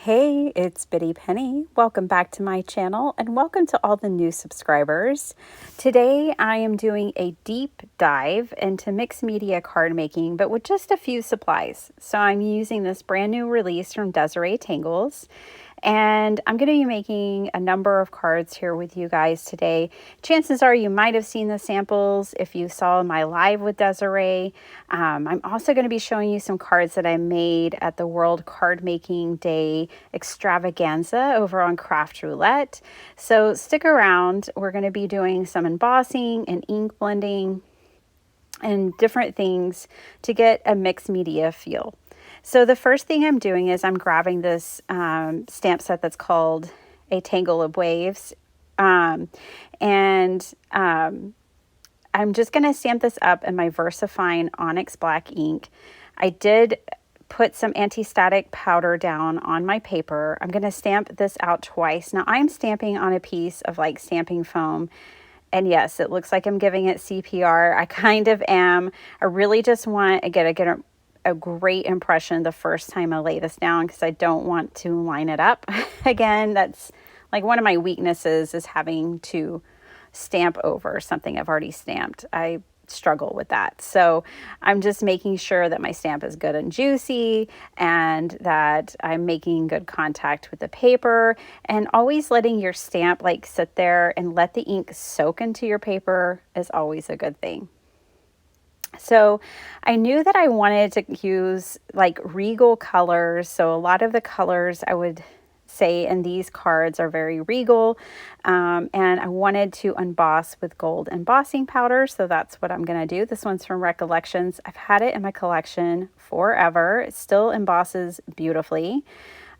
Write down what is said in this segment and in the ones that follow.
Hey, it's Biddy Penny. Welcome back to my channel and welcome to all the new subscribers. Today I am doing a deep dive into mixed media card making, but with just a few supplies. So I'm using this brand new release from Desiree Tangles. And I'm going to be making a number of cards here with you guys today. Chances are you might have seen the samples if you saw my live with Desiree. I'm also going to be showing you some cards that I made at the World Card Making Day extravaganza over on Craft Roulette. So stick around. We're going to be doing some embossing and ink blending and different things to get a mixed media feel. So the first thing I'm doing is I'm grabbing this stamp set that's called A Tangle of Waves. I'm just going to stamp this up in my VersaFine Onyx Black ink. I did put some anti-static powder down on my paper. I'm going to stamp this out twice. Now I'm stamping on a piece of like stamping foam. And yes, it looks like I'm giving it CPR. I kind of am. I really just want to get a great impression the first time I lay this down because I don't want to line it up. Again, that's like one of my weaknesses is having to stamp over something I've already stamped. I struggle with that. So I'm just making sure that my stamp is good and juicy and that I'm making good contact with the paper, and always letting your stamp like sit there and let the ink soak into your paper is always a good thing. So I knew that I wanted to use like regal colors. So a lot of the colors I would say in these cards are very regal. And I wanted to emboss with gold embossing powder. So that's what I'm going to do. This one's from Recollections. I've had it in my collection forever. It still embosses beautifully.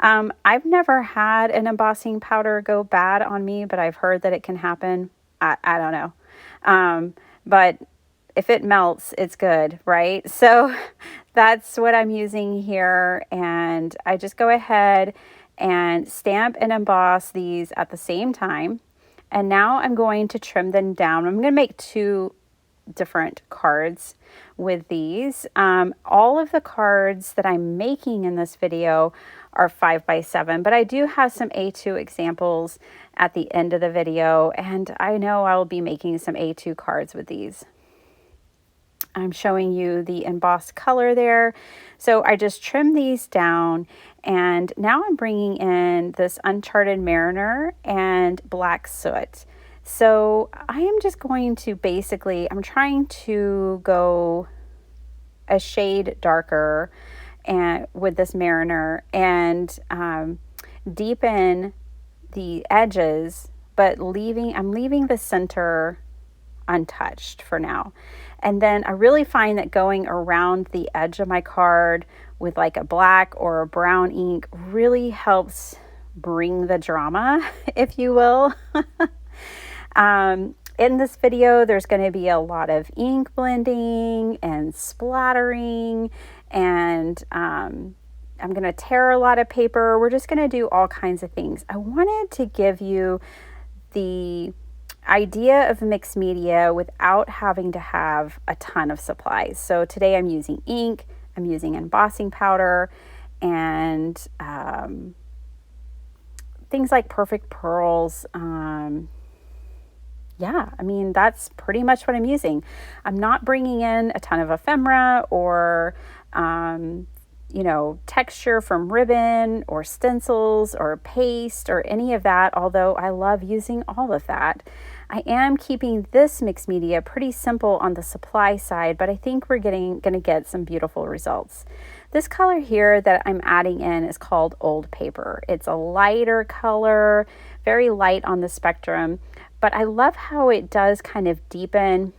I've never had an embossing powder go bad on me, but I've heard that it can happen. I don't know. But if it melts, it's good, right? So that's what I'm using here. And I just go ahead and stamp and emboss these at the same time. And now I'm going to trim them down. I'm going to make two different cards with these. All of the cards that I'm making in this video are 5x7, but I do have some A2 examples at the end of the video. And I know I will be making some A2 cards with these. I'm showing you the embossed color there. So I just trimmed these down, and now I'm bringing in this Uncharted Mariner and Black Soot. So I am just going to I'm trying to go a shade darker and with this Mariner and deepen the edges, but I'm leaving the center untouched for now. And then I really find that going around the edge of my card with like a black or a brown ink really helps bring the drama, if you will. In this video, there's going to be a lot of ink blending and splattering, and I'm going to tear a lot of paper. We're just going to do all kinds of things. I wanted to give you the idea of mixed media without having to have a ton of supplies. So today I'm using ink, I'm using embossing powder, and things like perfect pearls. Yeah, I mean, that's pretty much what I'm using. I'm not bringing in a ton of ephemera or texture from ribbon or stencils or paste or any of that, although I love using all of that. I am keeping this mixed media pretty simple on the supply side, but I think we're going to get some beautiful results. This color here that I'm adding in is called Old Paper. It's a lighter color, very light on the spectrum, but I love how it does kind of deepen.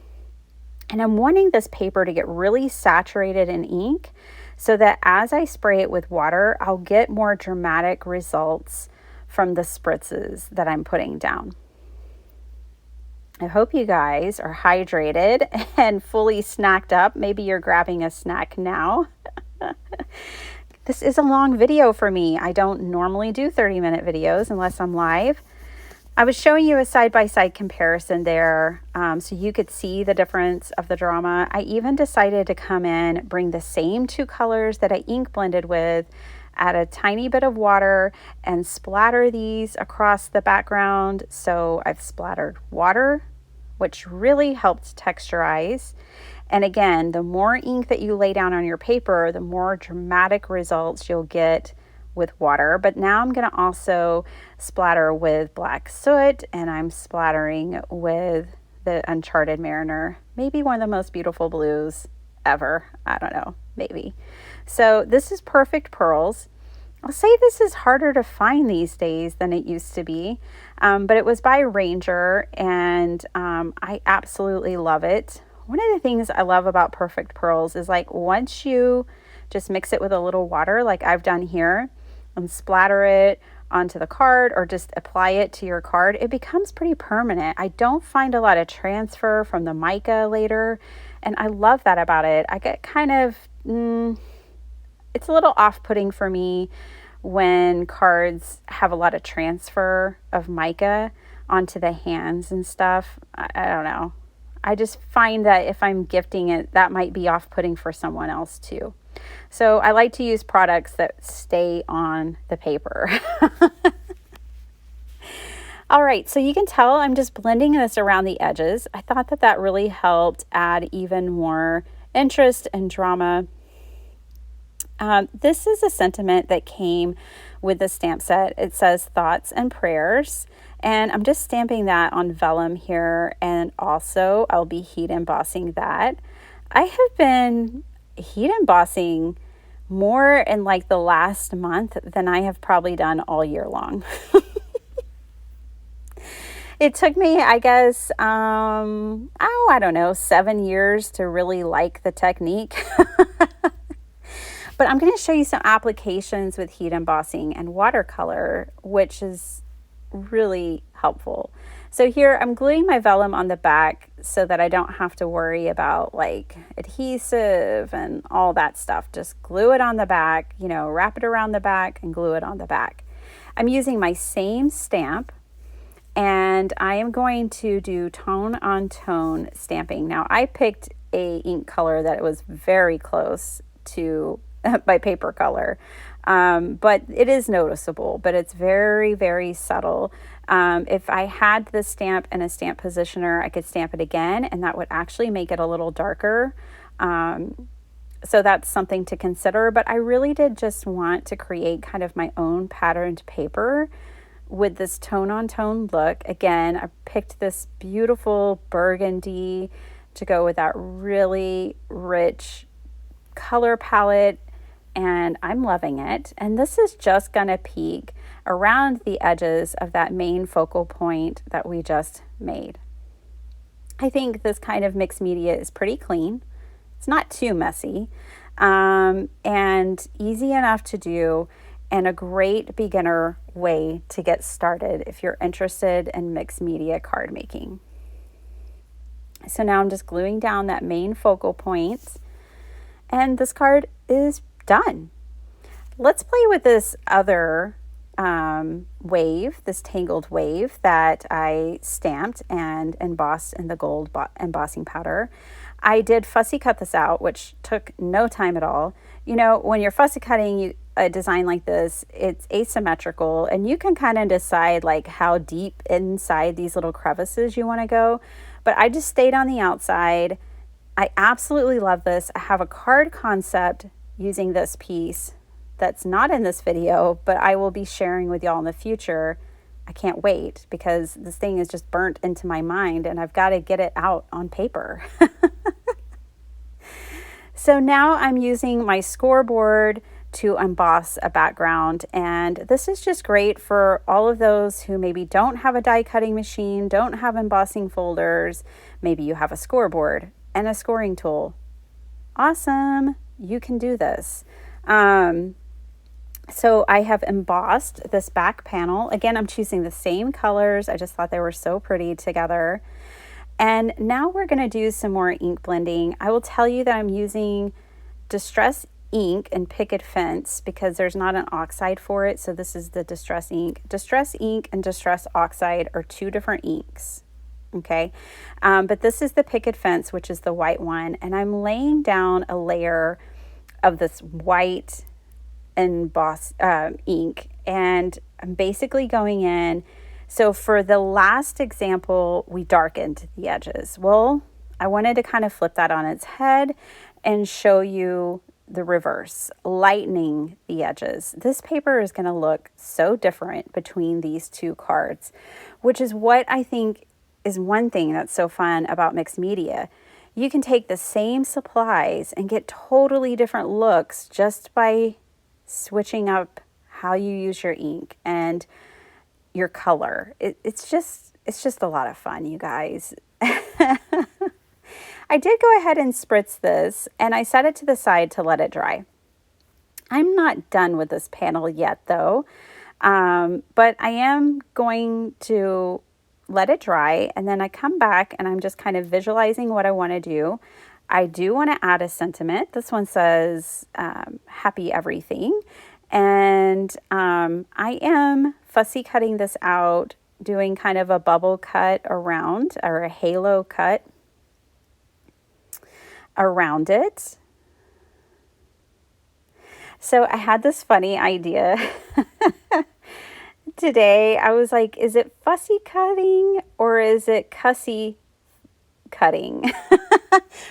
And I'm wanting this paper to get really saturated in ink so that as I spray it with water, I'll get more dramatic results from the spritzes that I'm putting down. I hope you guys are hydrated and fully snacked up. Maybe you're grabbing a snack now. This is a long video for me. I don't normally do 30-minute videos unless I'm live. I was showing you a side-by-side comparison there so you could see the difference of the drama. I even decided to come in, bring the same two colors that I ink blended with add a tiny bit of water and splatter these across the background. So I've splattered water, which really helped texturize. And again, the more ink that you lay down on your paper, the more dramatic results you'll get with water. But now I'm going to also splatter with black soot, and I'm splattering with the Uncharted Mariner, maybe one of the most beautiful blues ever. I don't know, maybe. So this is Perfect Pearls. I'll say this is harder to find these days than it used to be, but it was by Ranger, and I absolutely love it. One of the things I love about Perfect Pearls is like once you just mix it with a little water like I've done here and splatter it onto the card or just apply it to your card, it becomes pretty permanent. I don't find a lot of transfer from the mica later, and I love that about it. I get kind of, it's a little off-putting for me when cards have a lot of transfer of mica onto the hands and stuff. I don't know. I just find that if I'm gifting it, that might be off-putting for someone else too. So I like to use products that stay on the paper. All right, so you can tell I'm just blending this around the edges. I thought that that really helped add even more interest and drama. This is a sentiment that came with the stamp set. It says thoughts and prayers, and I'm just stamping that on vellum here, and also I'll be heat embossing that. I have been heat embossing more in like the last month than I have probably done all year long. It took me, I guess, I don't know, 7 years to really like the technique. But I'm going to show you some applications with heat embossing and watercolor, which is really helpful. So here I'm gluing my vellum on the back so that I don't have to worry about like adhesive and all that stuff. Just glue it on the back, you know, wrap it around the back and glue it on the back. I'm using my same stamp, and I am going to do tone on tone stamping. Now I picked a ink color that was very close to my paper color, but it is noticeable, but it's very, very subtle. If I had this stamp in a stamp positioner, I could stamp it again, and that would actually make it a little darker. So that's something to consider, but I really did just want to create kind of my own patterned paper with this tone on tone look. Again, I picked this beautiful burgundy to go with that really rich color palette, and I'm loving it. And this is just gonna peek around the edges of that main focal point that we just made. I think this kind of mixed media is pretty clean. It's not too messy, and easy enough to do, and a great beginner way to get started if you're interested in mixed media card making. So now I'm just gluing down that main focal point, and this card is done. Let's play with this other wave, this tangled wave that I stamped and embossed in the gold embossing powder. I did fussy cut this out, which took no time at all. You know, when you're fussy cutting a design like this, it's asymmetrical, and you can kind of decide like how deep inside these little crevices you want to go. But I just stayed on the outside. I absolutely love this. I have a card concept using this piece that's not in this video, but I will be sharing with y'all in the future. I can't wait because this thing is just burnt into my mind, and I've got to get it out on paper. So now I'm using my scoreboard to emboss a background, and this is just great for all of those who maybe don't have a die cutting machine, don't have embossing folders. Maybe you have a scoreboard and a scoring tool. Awesome, you can do this. So I have embossed this back panel. Again, I'm choosing the same colors. I just thought they were so pretty together. And now we're going to do some more ink blending. I will tell you that I'm using Distress ink and Picket Fence because there's not an oxide for it. So this is the Distress ink. Distress ink and Distress oxide are two different inks. Okay. But this is the Picket Fence, which is the white one. And I'm laying down a layer of this white emboss ink, and I'm basically going in. So for the last example, we darkened the edges. Well, I wanted to kind of flip that on its head and show you the reverse, lightening the edges. This paper is going to look so different between these two cards, which is what I think is one thing that's so fun about mixed media. You can take the same supplies and get totally different looks just by switching up how you use your ink and your color. It's just a lot of fun, you guys. I did go ahead and spritz this, and I set it to the side to let it dry. I'm not done with this panel yet, though, but I am going to let it dry, and then I come back and I'm just kind of visualizing what I want to do. I do want to add a sentiment. This one says happy everything, and I am fussy cutting this out, doing kind of a bubble cut around, or a halo cut around it. So I had this funny idea today. I was like, is it fussy cutting or is it cussy cutting?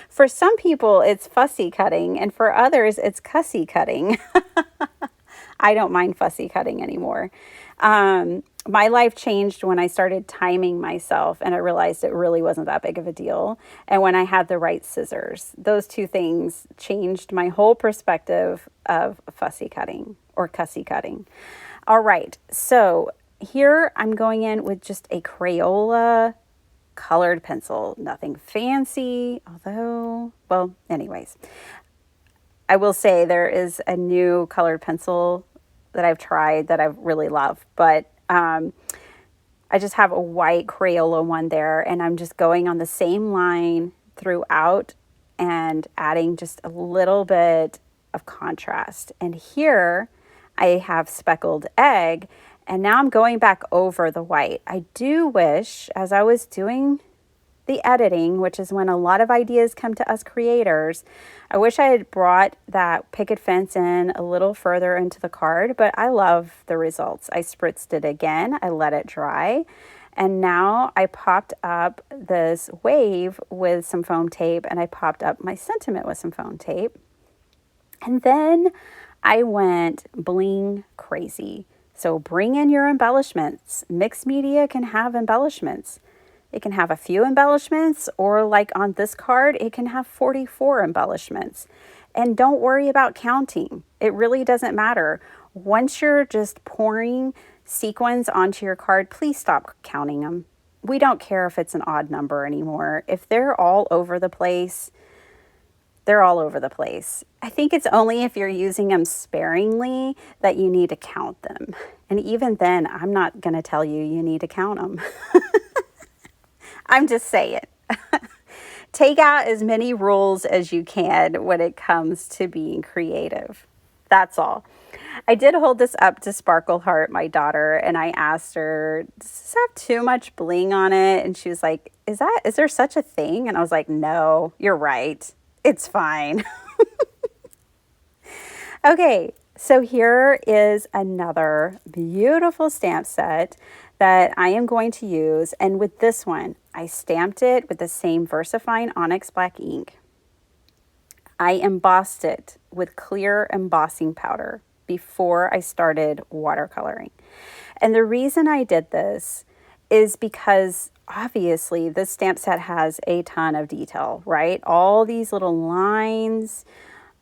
For some people, it's fussy cutting, and for others, it's cussy cutting. I don't mind fussy cutting anymore. My life changed when I started timing myself, and I realized it really wasn't that big of a deal. And when I had the right scissors, those two things changed my whole perspective of fussy cutting or cussy cutting. All right, so here I'm going in with just a Crayola colored pencil, nothing fancy, although, well, anyways, I will say there is a new colored pencil that I've tried that I really love, but I just have a white Crayola one there, and I'm just going on the same line throughout and adding just a little bit of contrast. And here I have speckled egg, and now I'm going back over the white. I do wish, as I was doing the editing, which is when a lot of ideas come to us creators, I wish I had brought that picket fence in a little further into the card, but I love the results. I spritzed it again, I let it dry, and now I popped up this wave with some foam tape, and I popped up my sentiment with some foam tape. And then I went bling crazy. So bring in your embellishments. Mixed media can have embellishments. It can have a few embellishments, or like on this card, it can have 44 embellishments. And don't worry about counting. It really doesn't matter. Once you're just pouring sequins onto your card, please stop counting them. We don't care if it's an odd number anymore. If they're all over the place, they're all over the place. I think it's only if you're using them sparingly that you need to count them. And even then, I'm not going to tell you need to count them. I'm just saying. Take out as many rules as you can when it comes to being creative. That's all. I did hold this up to Sparkle Heart, my daughter, and I asked her, does this have too much bling on it? And she was like, is there such a thing? And I was like, no, you're right. It's fine. Okay, so here is another beautiful stamp set that I am going to use. And with this one, I stamped it with the same VersaFine Onyx Black ink. I embossed it with clear embossing powder before I started watercoloring. And the reason I did this is because obviously this stamp set has a ton of detail, right? All these little lines,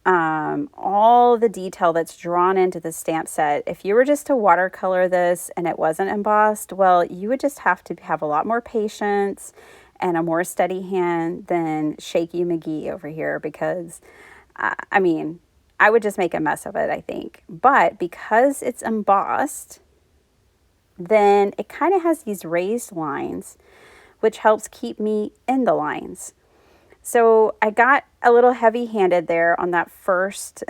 all the detail that's drawn into the stamp set. If you were just to watercolor this and it wasn't embossed, well, you would just have to have a lot more patience and a more steady hand than Shaky McGee over here, because I mean, I would just make a mess of it, I think. But because it's embossed, then it kind of has these raised lines, which helps keep me in the lines. So I got a little heavy-handed there on that first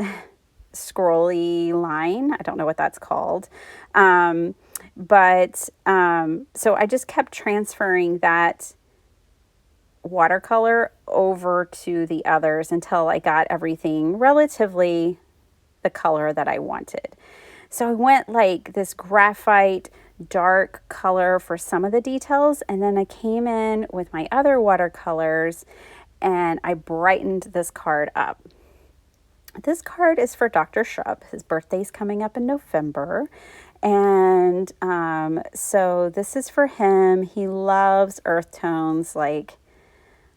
scrolly line. I don't know what that's called. So I just kept transferring that watercolor over to the others until I got everything relatively the color that I wanted. So I went like this graphite dark color for some of the details, and then I came in with my other watercolors and I brightened this card up. This card is for Dr. Shrub. His birthday's coming up in November. And so this is for him. He loves earth tones. Like,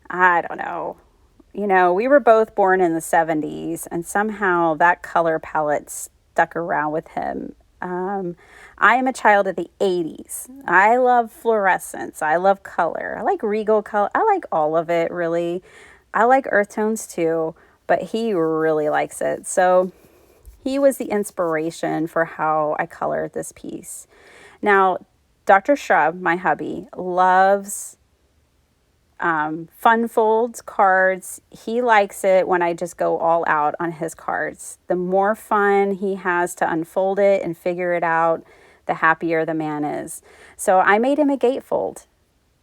I don't know. You know, we were both born in the 70s, and somehow that color palette stuck around with him. I am a child of the 80s. I love fluorescence. I love color. I like regal color. I like all of it, really. I like earth tones too, but he really likes it. So he was the inspiration for how I colored this piece. Now, Dr. Shrub, my hubby, loves fun folds cards. He likes it when I just go all out on his cards. The more fun he has to unfold it and figure it out, the happier the man is. So I made him a gatefold.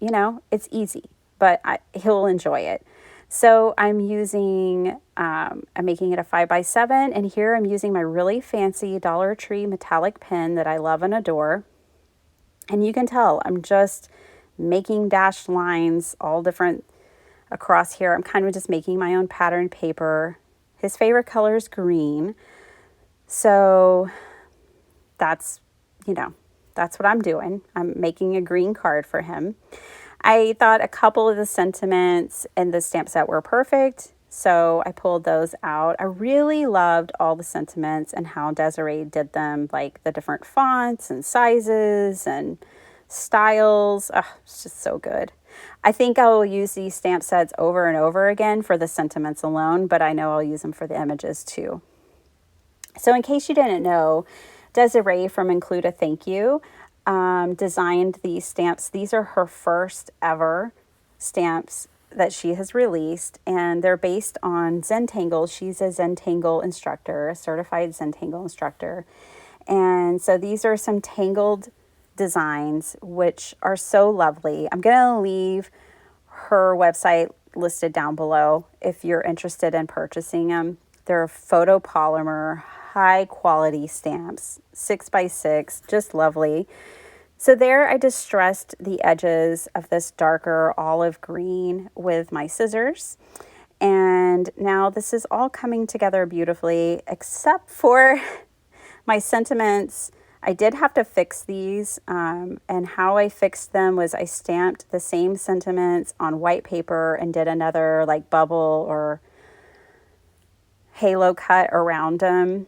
You know, it's easy, but he'll enjoy it. So I'm making it a 5x7, and here I'm using my really fancy Dollar Tree metallic pen that I love and adore. And you can tell I'm just making dashed lines all different across here. I'm kind of just making my own pattern paper. His favorite color is green. So that's what I'm doing. I'm making a green card for him. I thought a couple of the sentiments in the stamp set were perfect, so I pulled those out. I really loved all the sentiments and how Desiree did them, like the different fonts and sizes and styles. Oh, it's just so good. I think I will use these stamp sets over and over again for the sentiments alone, but I know I'll use them for the images too. So in case you didn't know, Desiree from Include a Thank You designed these stamps. These are her first ever stamps that she has released, and they're based on Zentangle. She's a Zentangle instructor, a certified Zentangle instructor. And so these are some tangled designs, which are so lovely. I'm going to leave her website listed down below if you're interested in purchasing them. They're photopolymer, high quality stamps, 6x6, just lovely. So there I distressed the edges of this darker olive green with my scissors. And now this is all coming together beautifully, except for my sentiments. I did have to fix these, and how I fixed them was I stamped the same sentiments on white paper and did another like bubble or halo cut around them,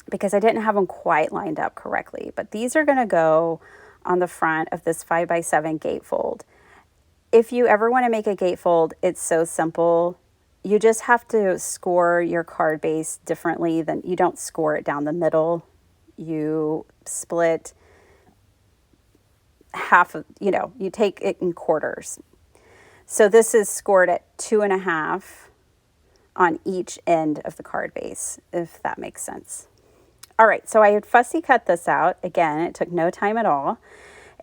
because I didn't have them quite lined up correctly. But these are going to go on the front of this 5x7 gatefold. If you ever want to make a gatefold, it's so simple. You just have to score your card base differently. Than you don't score it down the middle. You split half of, you take it in quarters. So this is scored at 2.5 on each end of the card base, if that makes sense. All right, so I had fussy cut this out. Again, it took no time at all.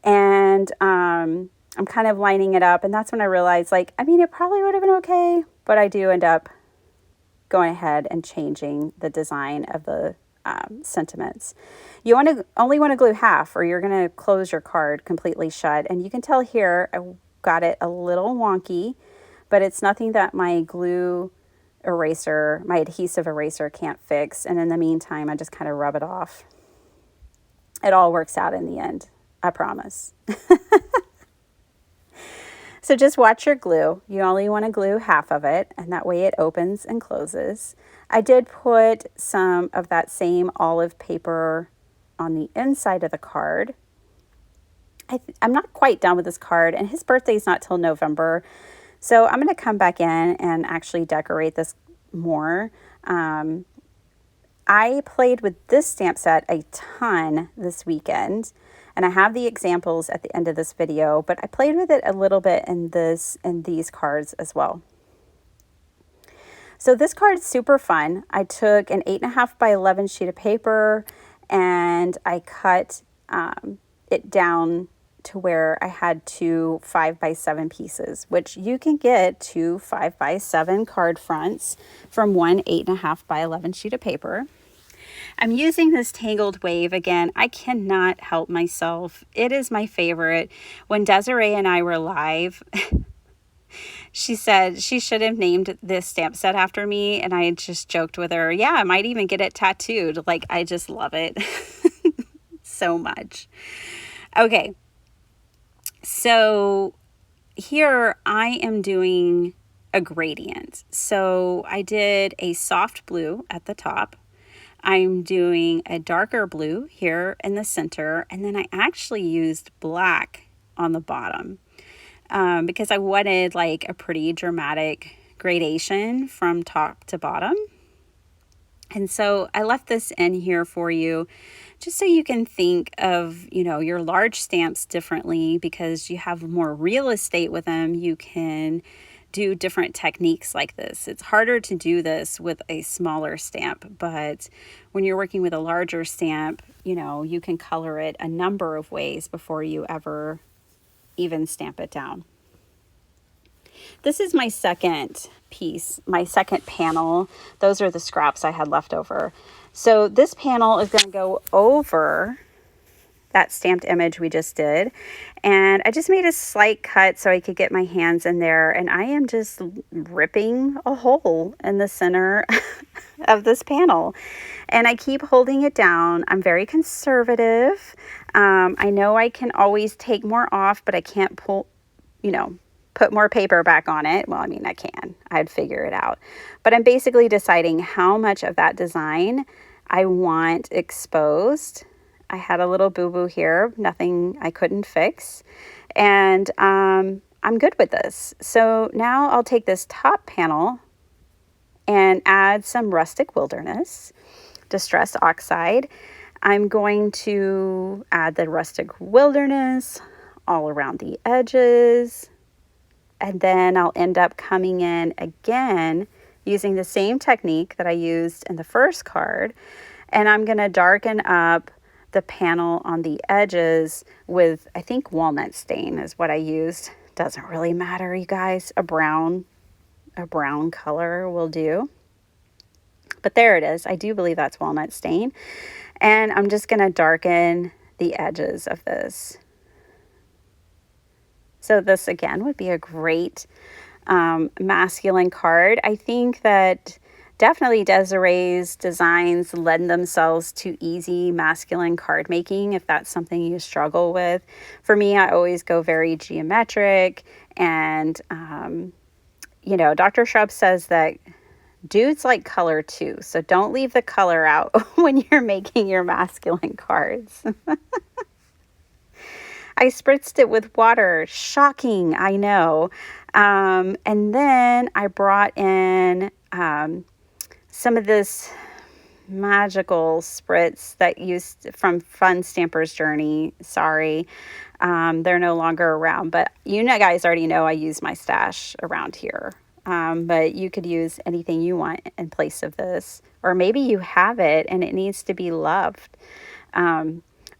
And I'm kind of lining it up. And that's when I realized, it probably would have been okay. But I do end up going ahead and changing the design of the sentiments. You only want to glue half, or you're going to close your card completely shut. And you can tell here I got it a little wonky, but it's nothing that my my adhesive eraser can't fix. And in the meantime, I just kind of rub it off. It all works out in the end, I promise. So just watch your glue. You only want to glue half of it, and that way it opens and closes. I did put some of that same olive paper on the inside of the card. I'm not quite done with this card, and his birthday is not till November. So I'm going to come back in and actually decorate this more. I played with this stamp set a ton this weekend, and I have the examples at the end of this video, but I played with it a little bit in these cards as well. So this card is super fun. I took an 8.5 by 11 sheet of paper, and I cut it down to where I had two 5x7 pieces, which you can get two 5x7 card fronts from one 8.5 by 11 sheet of paper. I'm using this Tangled Wave again. I cannot help myself. It is my favorite. When Desiree and I were live, she said she should have named this stamp set after me. And I just joked with her, yeah, I might even get it tattooed. Like, I just love it so much. Okay. So here I am doing a gradient. So I did a soft blue at the top. I'm doing a darker blue here in the center. And then I actually used black on the bottom. Because I wanted like a pretty dramatic gradation from top to bottom. And so I left this in here for you just so you can think of, your large stamps differently, because you have more real estate with them. You can do different techniques like this. It's harder to do this with a smaller stamp, but when you're working with a larger stamp, you can color it a number of ways before you ever even stamp it down. This is my second piece, my second panel. Those are the scraps I had left over. So this panel is going to go over that stamped image we just did. And I just made a slight cut so I could get my hands in there. And I am just ripping a hole in the center of this panel. And I keep holding it down. I'm very conservative. I know I can always take more off, but I can't put more paper back on it. Well, I mean, I can. I'd figure it out. But I'm basically deciding how much of that design I want exposed. I had a little boo-boo here, nothing I couldn't fix. And I'm good with this. So now I'll take this top panel and add some Rustic Wilderness Distress Oxide. I'm going to add the Rustic Wilderness all around the edges. And then I'll end up coming in again using the same technique that I used in the first card. And I'm going to darken up the panel on the edges with, I think, walnut stain is what I used. Doesn't really matter, you guys. A brown color will do. But there it is. I do believe that's walnut stain. And I'm just going to darken the edges of this. So this, again, would be a great masculine card. I think that definitely Desiree's designs lend themselves to easy masculine card making if that's something you struggle with. For me, I always go very geometric. And, Dr. Shrub says that dudes like color too. So don't leave the color out when you're making your masculine cards. I spritzed it with water. Shocking, I know. And then I brought in some of this magical spritz that used from Fun Stamper's Journey. Sorry, they're no longer around. But you guys already know I use my stash around here. But you could use anything you want in place of this. Or maybe you have it and it needs to be loved.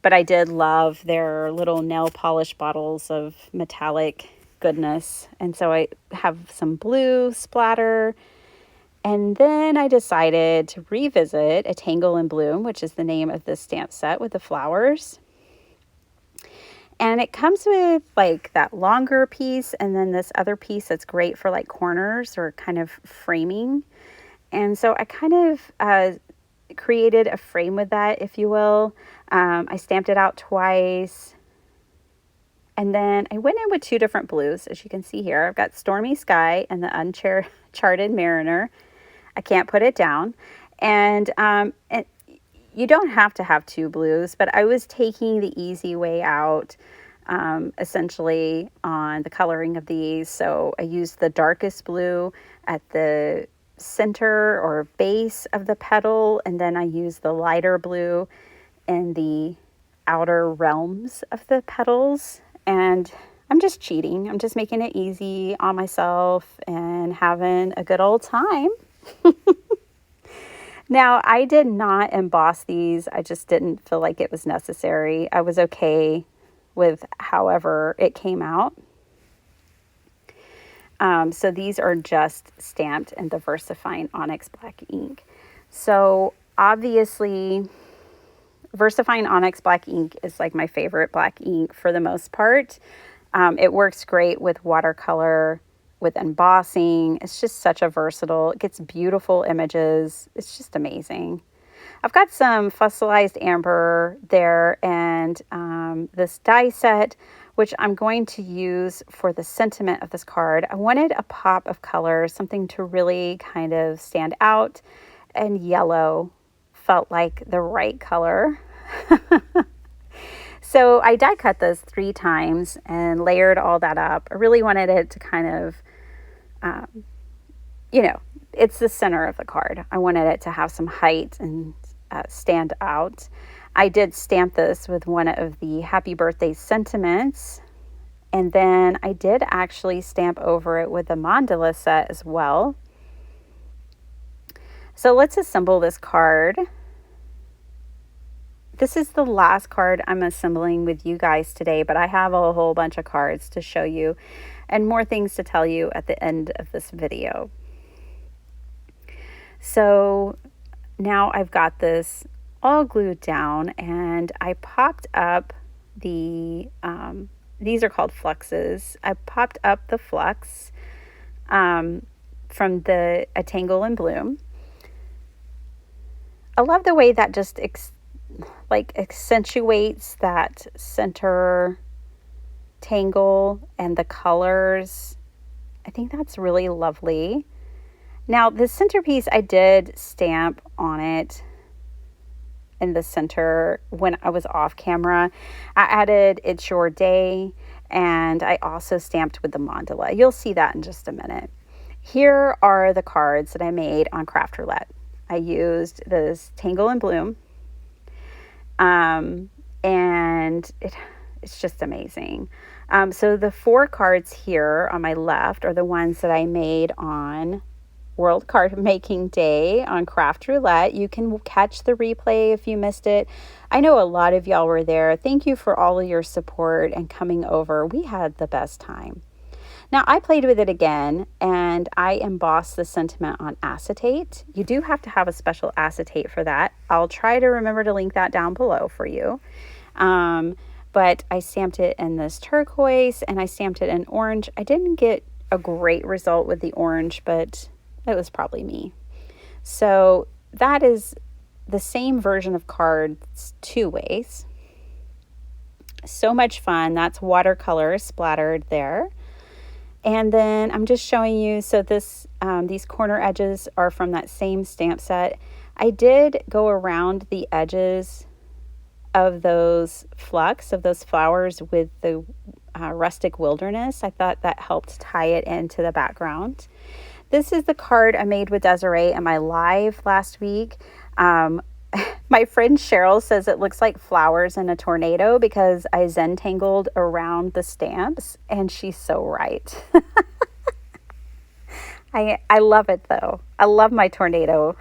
But I did love their little nail polish bottles of metallic goodness. And so I have some blue splatter. And then I decided to revisit a Tangle and Bloom, which is the name of this stamp set with the flowers. And it comes with like that longer piece and then this other piece that's great for like corners or kind of framing. And so I kind of created a frame with that, if you will. I stamped it out twice. And then I went in with two different blues, as you can see here. I've got Stormy Sky and the Uncharted Mariner. I can't put it down. And you don't have to have two blues, but I was taking the easy way out, essentially, on the coloring of these. So I used the darkest blue at the center or base of the petal, and then I used the lighter blue in the outer realms of the petals. And I'm just cheating. I'm just making it easy on myself and having a good old time. Now, I did not emboss these. I just didn't feel like it was necessary. I was okay with however it came out. So these are just stamped in the VersaFine Onyx Black ink. So obviously, VersaFine Onyx Black ink is like my favorite black ink for the most part. It works great with watercolor, with embossing. It's just such a versatile, it gets beautiful images. It's just amazing. I've got some fossilized amber there and this die set, which I'm going to use for the sentiment of this card. I wanted a pop of color, something to really kind of stand out, and yellow felt like the right color. So I die cut this 3 times and layered all that up. I really wanted it to kind of, it's the center of the card. I wanted it to have some height and stand out. I did stamp this with one of the happy birthday sentiments. And then I did actually stamp over it with the mandala set as well. So let's assemble this card. This is the last card I'm assembling with you guys today, but I have a whole bunch of cards to show you and more things to tell you at the end of this video. So now I've got this all glued down, and I popped up the, these are called fluxes. I popped up the flux from the A Tangle in Bloom. I love the way that just accentuates that center tangle and the colors. I think that's really lovely. Now the centerpiece, I did stamp on it in the center when I was off camera. I added It's Your Day, and I also stamped with the mandala. You'll see that in just a minute. Here are the cards that I made on Craft Roulette. I used this Tangle in Bloom. And it's just amazing. So the 4 cards here on my left are the ones that I made on World Card Making Day on Craft Roulette. You can catch the replay if you missed it. I know a lot of y'all were there. Thank you for all of your support and coming over. We had the best time. Now I played with it again, and I embossed the sentiment on acetate. You do have to have a special acetate for that. I'll try to remember to link that down below for you. But I stamped it in this turquoise, and I stamped it in orange. I didn't get a great result with the orange, but it was probably me. So that is the same version of cards 2 ways. So much fun. That's watercolor splattered there. And then I'm just showing you, so this these corner edges are from that same stamp set. I did go around the edges of those flux, of those flowers, with the rustic wilderness. I thought that helped tie it into the background. This is the card I made with Desiree in my live last week. My friend Cheryl says it looks like flowers in a tornado because I zen-tangled around the stamps, and she's so right. I love it though. I love my tornado.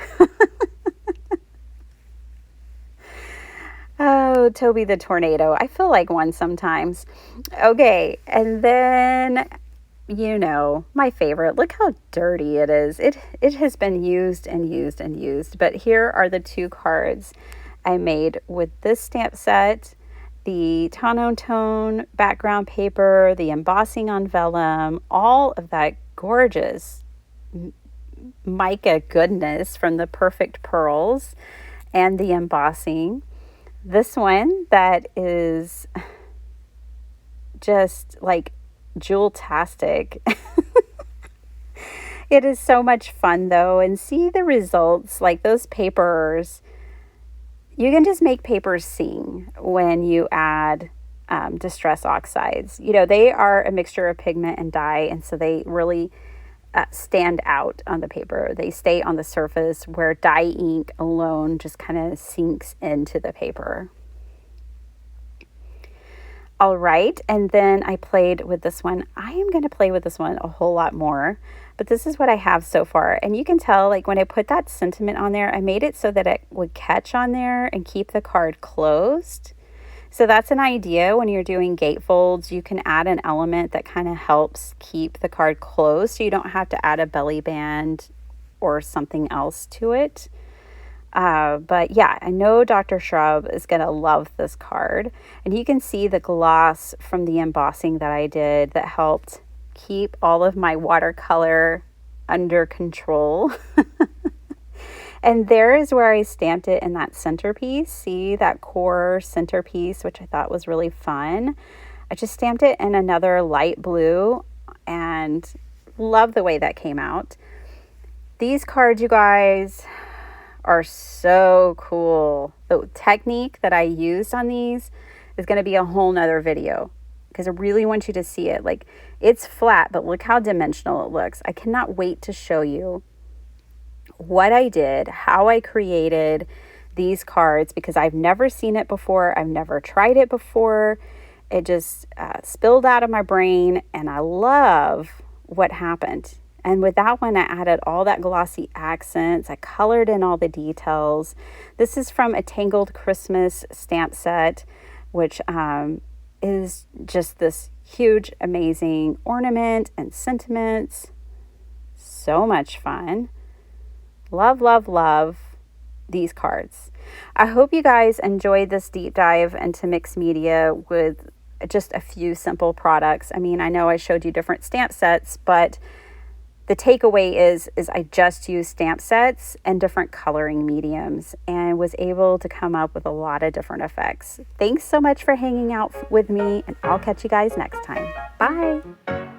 Oh, Toby the tornado. I feel like one sometimes. Okay, and then, you know, my favorite. Look how dirty it is. It has been used and used and used. But here are the 2 cards I made with this stamp set. The tone background paper, the embossing on vellum, all of that gorgeous mica goodness from the Perfect Pearls, and the embossing. This one that is just like jewel-tastic. It is so much fun though, and see the results. Like those papers, you can just make papers sing when you add distress oxides. You know, they are a mixture of pigment and dye, and so they really stand out on the paper. They stay on the surface, where dye ink alone just kind of sinks into the paper. All right, and then I played with this one. I am going to play with this one a whole lot more, but this is what I have so far. And you can tell, like when I put that sentiment on there, I made it so that it would catch on there and keep the card closed. So that's an idea when you're doing gatefolds. You can add an element that kind of helps keep the card closed so you don't have to add a belly band or something else to it. But yeah, I know Dr. Shrub is going to love this card. And you can see the gloss from the embossing that I did that helped keep all of my watercolor under control. And there is where I stamped it in that centerpiece. See that core centerpiece, which I thought was really fun. I just stamped it in another light blue and love the way that came out. These cards, you guys, are so cool. The technique that I used on these is going to be a whole nother video because I really want you to see it. Like, it's flat, but look how dimensional it looks. I cannot wait to show you what I did, how I created these cards, because I've never seen it before. I've never tried it before. It just spilled out of my brain, and I love what happened. And with that one, I added all that glossy accents. I colored in all the details. This is from a Tangled Christmas stamp set, which is just this huge, amazing ornament and sentiments. So much fun. Love, love, love these cards. I hope you guys enjoyed this deep dive into mixed media with just a few simple products. I mean, I know I showed you different stamp sets, but the takeaway is I just used stamp sets and different coloring mediums and was able to come up with a lot of different effects. Thanks so much for hanging out with me, and I'll catch you guys next time. Bye.